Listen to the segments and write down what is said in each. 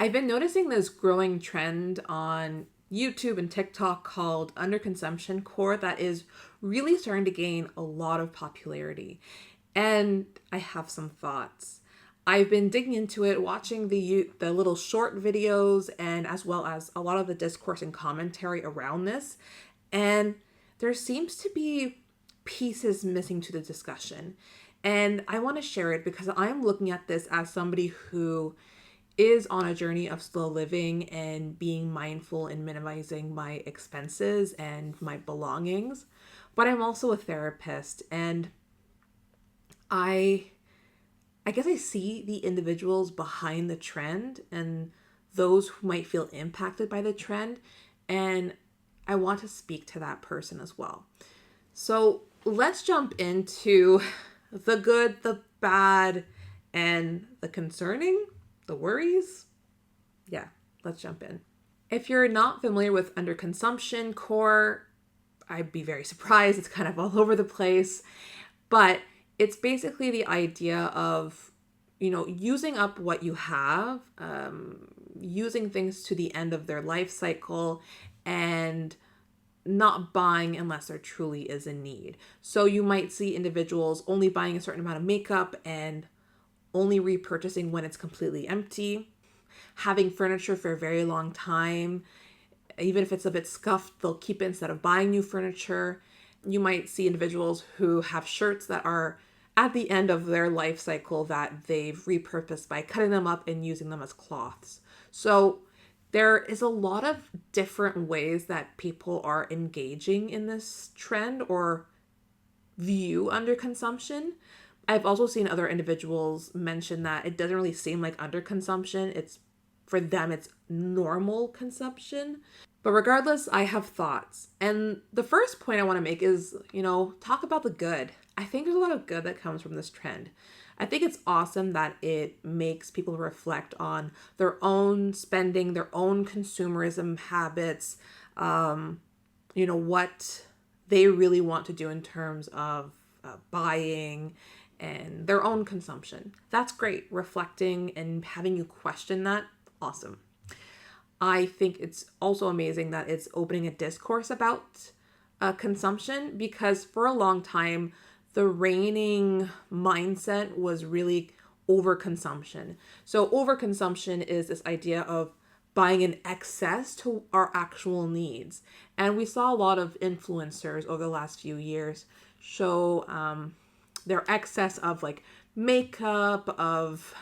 I've been noticing this growing trend on YouTube and TikTok called Underconsumption-Core that is really starting to gain a lot of popularity. And I have some thoughts. I've been digging into it, watching the little short videos and as well as a lot of the discourse and commentary around this. And there seems to be pieces missing to the discussion. And I want to share it because I'm looking at this as somebody who is on a journey of slow living and being mindful and minimizing my expenses and my belongings. But I'm also a therapist, and I guess I see the individuals behind the trend and those who might feel impacted by the trend, and I want to speak to that person as well. So let's jump into the good, the bad, and the concerning, the worries. Yeah, let's jump in. If you're not familiar with Underconsumption-Core, I'd be very surprised. It's kind of all over the place, but it's basically the idea of, using up what you have, using things to the end of their life cycle, and not buying unless there truly is a need. So you might see individuals only buying a certain amount of makeup and only repurchasing when it's completely empty, having furniture for a very long time. Even if it's a bit scuffed, they'll keep it instead of buying new furniture. You might see individuals who have shirts that are at the end of their life cycle that they've repurposed by cutting them up and using them as cloths. So there is a lot of different ways that people are engaging in this trend or view underconsumption. I've also seen other individuals mention that it doesn't really seem like underconsumption. For them, it's normal consumption. But regardless, I have thoughts. And the first point I want to make is, talk about the good. I think there's a lot of good that comes from this trend. I think it's awesome that it makes people reflect on their own spending, their own consumerism habits, what they really want to do in terms of buying and their own consumption. That's great. Reflecting and having you question that, awesome. I think it's also amazing that it's opening a discourse about consumption, because for a long time, the reigning mindset was really overconsumption. So overconsumption is this idea of buying in excess to our actual needs. And we saw a lot of influencers over the last few years show their excess of like makeup, of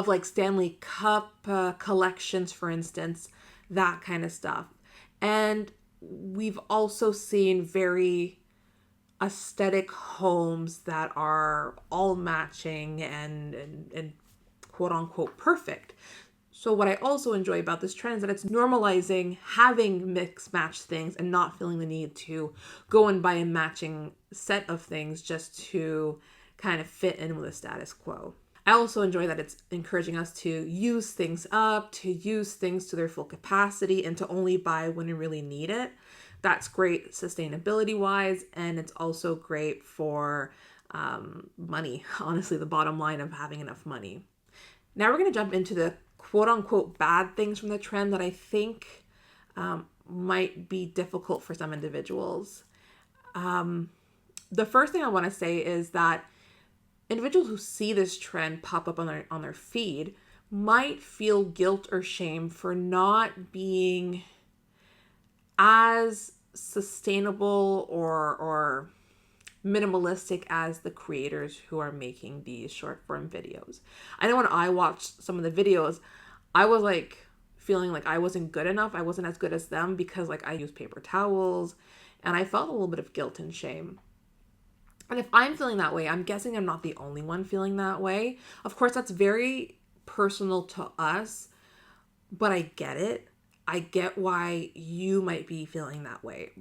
like Stanley Cup collections, for instance, that kind of stuff. And we've also seen very aesthetic homes that are all matching and quote unquote perfect. So what I also enjoy about this trend is that it's normalizing having mix match things and not feeling the need to go and buy a matching set of things just to kind of fit in with the status quo. I also enjoy that it's encouraging us to use things up, to use things to their full capacity, and to only buy when you really need it. That's great sustainability wise, and it's also great for money. Honestly, the bottom line of having enough money. Now we're going to jump into the quote unquote bad things from the trend that I think might be difficult for some individuals. The first thing I want to say is that individuals who see this trend pop up on their feed might feel guilt or shame for not being as sustainable or minimalistic as the creators who are making these short form videos. I know when I watched some of the videos, I was like feeling like I wasn't good enough. I wasn't as good as them because like I use paper towels, and I felt a little bit of guilt and shame. And if I'm feeling that way, I'm guessing I'm not the only one feeling that way. Of course, that's very personal to us, but I get it. I get why you might be feeling that way.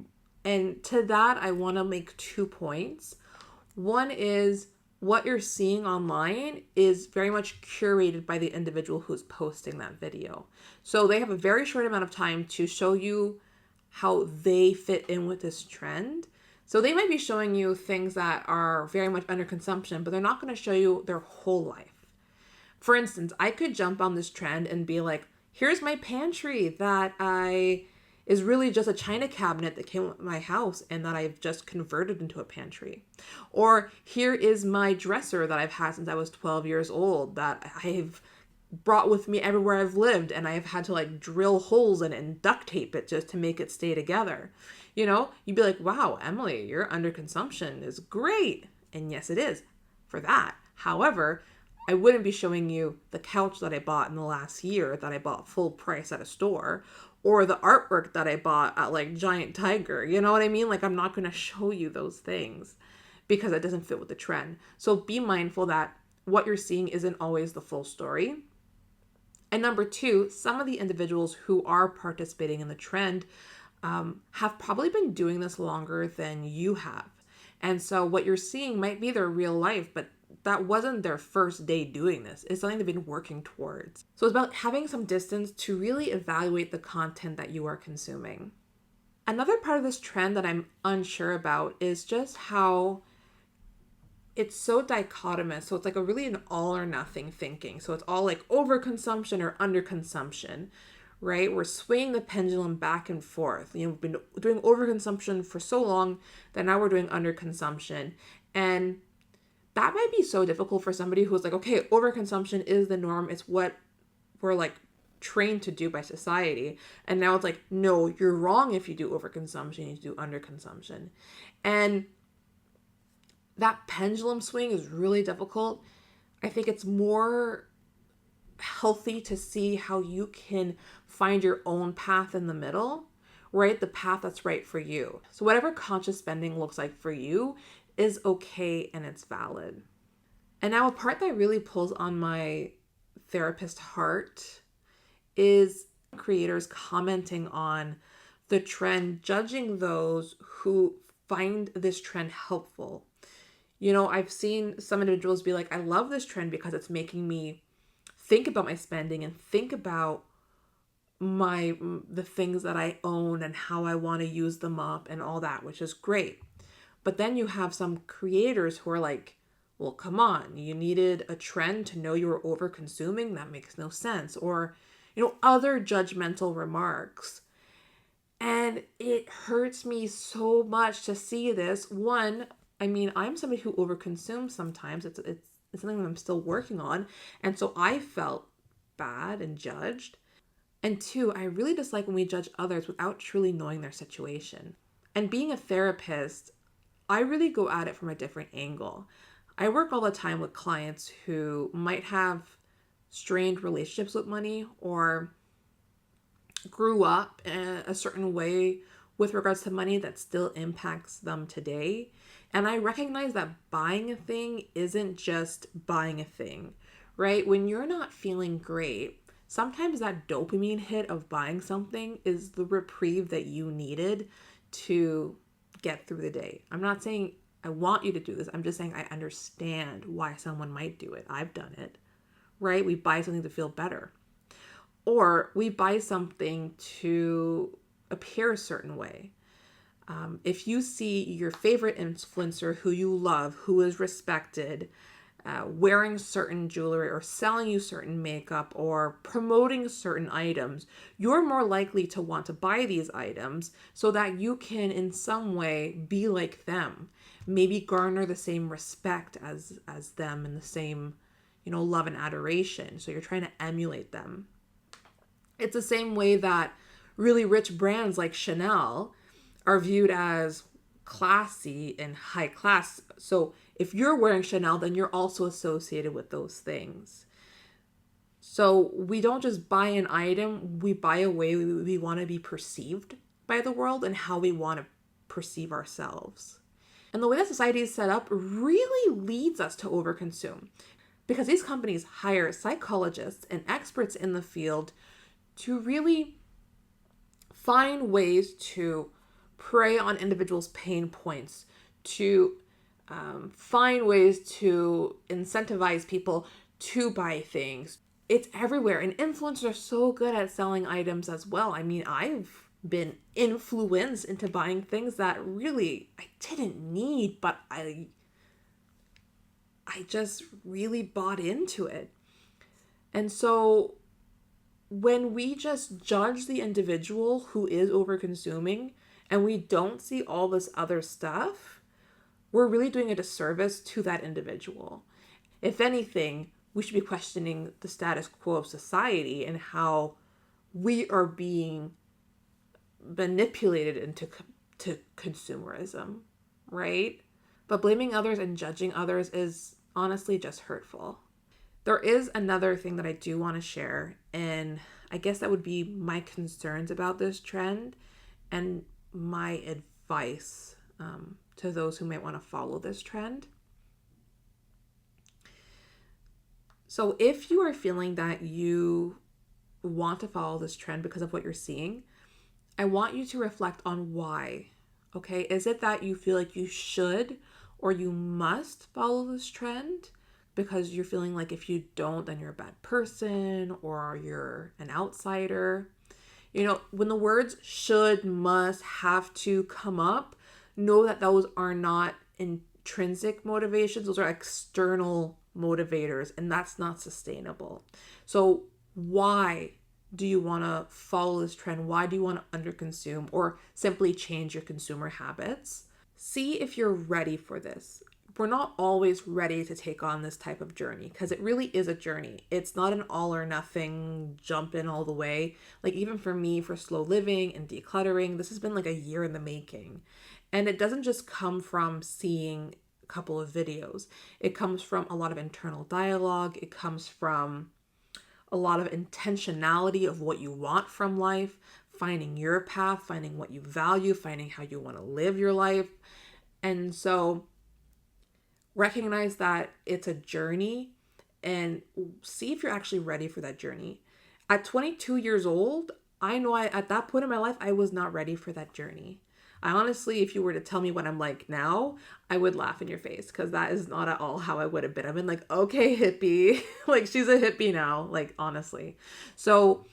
And to that, I want to make 2 points. One is what you're seeing online is very much curated by the individual who's posting that video. So they have a very short amount of time to show you how they fit in with this trend. So they might be showing you things that are very much under consumption, but they're not going to show you their whole life. For instance, I could jump on this trend and be like, Here's my pantry that is really just a china cabinet that came with my house and that I've just converted into a pantry. Or here is my dresser that I've had since I was 12 years old that I've brought with me everywhere I've lived, and I've had to like drill holes in it and duct tape it just to make it stay together. You'd be like, wow, Emily, your underconsumption is great. And yes, it is for that. However, I wouldn't be showing you the couch that I bought in the last year that I bought full price at a store, or the artwork that I bought at like Giant Tiger. You know what I mean? Like, I'm not going to show you those things because it doesn't fit with the trend. So be mindful that what you're seeing isn't always the full story. And number two, some of the individuals who are participating in the trend have probably been doing this longer than you have. And so what you're seeing might be their real life, but that wasn't their first day doing this. It's something they've been working towards. So it's about having some distance to really evaluate the content that you are consuming. Another part of this trend that I'm unsure about is just how it's so dichotomous. So it's like an all or nothing thinking. So it's all like overconsumption or underconsumption, right? We're swinging the pendulum back and forth. We've been doing overconsumption for so long that now we're doing underconsumption. And that might be so difficult for somebody who's like, okay, overconsumption is the norm. It's what we're like trained to do by society. And now it's like, no, you're wrong if you do overconsumption, you do underconsumption. And that pendulum swing is really difficult. I think it's more healthy to see how you can find your own path in the middle, right? The path that's right for you. So whatever conscious spending looks like for you is okay and it's valid. And now a part that really pulls on my therapist heart is creators commenting on the trend, judging those who find this trend helpful. I've seen some individuals be like, I love this trend because it's making me think about my spending and think about the things that I own and how I want to use them up and all that, which is great. But then you have some creators who are like, well, come on, you needed a trend to know you were over consuming? That makes no sense. Or, other judgmental remarks. And it hurts me so much to see this. One, I'm somebody who overconsumes sometimes. It's something that I'm still working on. And so I felt bad and judged. And two, I really dislike when we judge others without truly knowing their situation. And being a therapist, I really go at it from a different angle. I work all the time with clients who might have strained relationships with money or grew up in a certain way with regards to money that still impacts them today. And I recognize that buying a thing isn't just buying a thing, right? When you're not feeling great, sometimes that dopamine hit of buying something is the reprieve that you needed to get through the day. I'm not saying I want you to do this. I'm just saying I understand why someone might do it. I've done it, right? We buy something to feel better. Or we buy something to appear a certain way. If you see your favorite influencer who you love, who is respected, wearing certain jewelry or selling you certain makeup or promoting certain items, you're more likely to want to buy these items so that you can in some way be like them, maybe garner the same respect as them and the same, love and adoration. So you're trying to emulate them. It's the same way that really rich brands like Chanel are viewed as classy and high class. So if you're wearing Chanel, then you're also associated with those things. So we don't just buy an item, we buy a way we want to be perceived by the world and how we want to perceive ourselves. And the way that society is set up really leads us to overconsume because these companies hire psychologists and experts in the field to really find ways to prey on individuals' pain points, to find ways to incentivize people to buy things. It's everywhere. And influencers are so good at selling items as well. I've been influenced into buying things that really I didn't need, but I just really bought into it. And so when we just judge the individual who is over consuming and we don't see all this other stuff, we're really doing a disservice to that individual. If anything, we should be questioning the status quo of society and how we are being manipulated into consumerism, right? But blaming others and judging others is honestly just hurtful. There is another thing that I do want to share, and I guess that would be my concerns about this trend and my advice to those who might want to follow this trend. So if you are feeling that you want to follow this trend because of what you're seeing, I want you to reflect on why. Okay, is it that you feel like you should or you must follow this trend because you're feeling like if you don't, then you're a bad person or you're an outsider? You know, when the words should, must, have to come up, know that those are not intrinsic motivations. Those are external motivators, and that's not sustainable. So why do you want to follow this trend? Why do you want to underconsume or simply change your consumer habits? See if you're ready for this. We're not always ready to take on this type of journey because it really is a journey. It's not an all or nothing jump in all the way. Like even for me, for slow living and decluttering, this has been like a year in the making. And it doesn't just come from seeing a couple of videos. It comes from a lot of internal dialogue. It comes from a lot of intentionality of what you want from life, finding your path, finding what you value, finding how you want to live your life. And so recognize that it's a journey and see if you're actually ready for that journey. At 22 years old, I know at that point in my life, I was not ready for that journey. I honestly, if you were to tell me what I'm like now, I would laugh in your face because that is not at all how I would have been. I've been like, okay, hippie. Like she's a hippie now, like honestly. So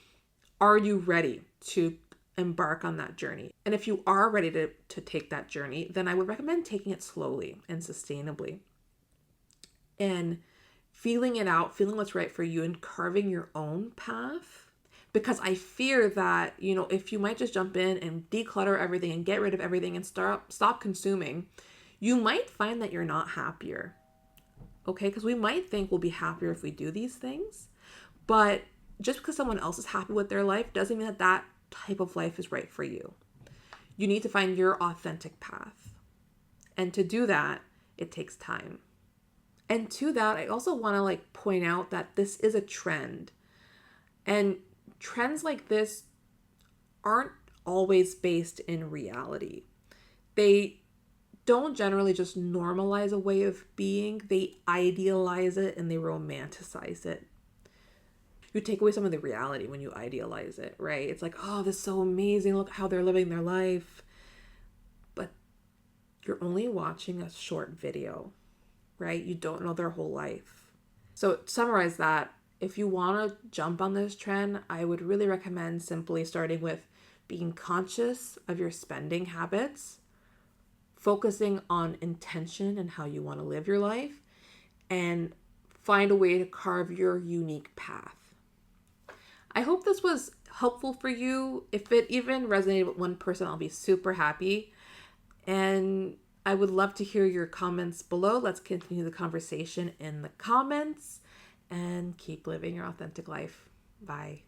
are you ready to embark on that journey? And if you are ready to take that journey, then I would recommend taking it slowly and sustainably and feeling it out, feeling what's right for you and carving your own path. Because I fear that, you know, if you might just jump in and declutter everything and get rid of everything and stop consuming, you might find that you're not happier. Okay? Because we might think we'll be happier if we do these things. But just because someone else is happy with their life doesn't mean that that type of life is right for you. You need to find your authentic path. And to do that, it takes time. And to that, I also want to point out that this is a trend. And trends like this aren't always based in reality. They don't generally just normalize a way of being. They idealize it and they romanticize it. You take away some of the reality when you idealize it, right? It's like, oh, this is so amazing. Look how they're living their life. But you're only watching a short video, right? You don't know their whole life. So to summarize that, if you want to jump on this trend, I would really recommend simply starting with being conscious of your spending habits, focusing on intention and how you want to live your life, and find a way to carve your unique path. I hope this was helpful for you. If it even resonated with one person, I'll be super happy. And I would love to hear your comments below. Let's continue the conversation in the comments and keep living your authentic life. Bye.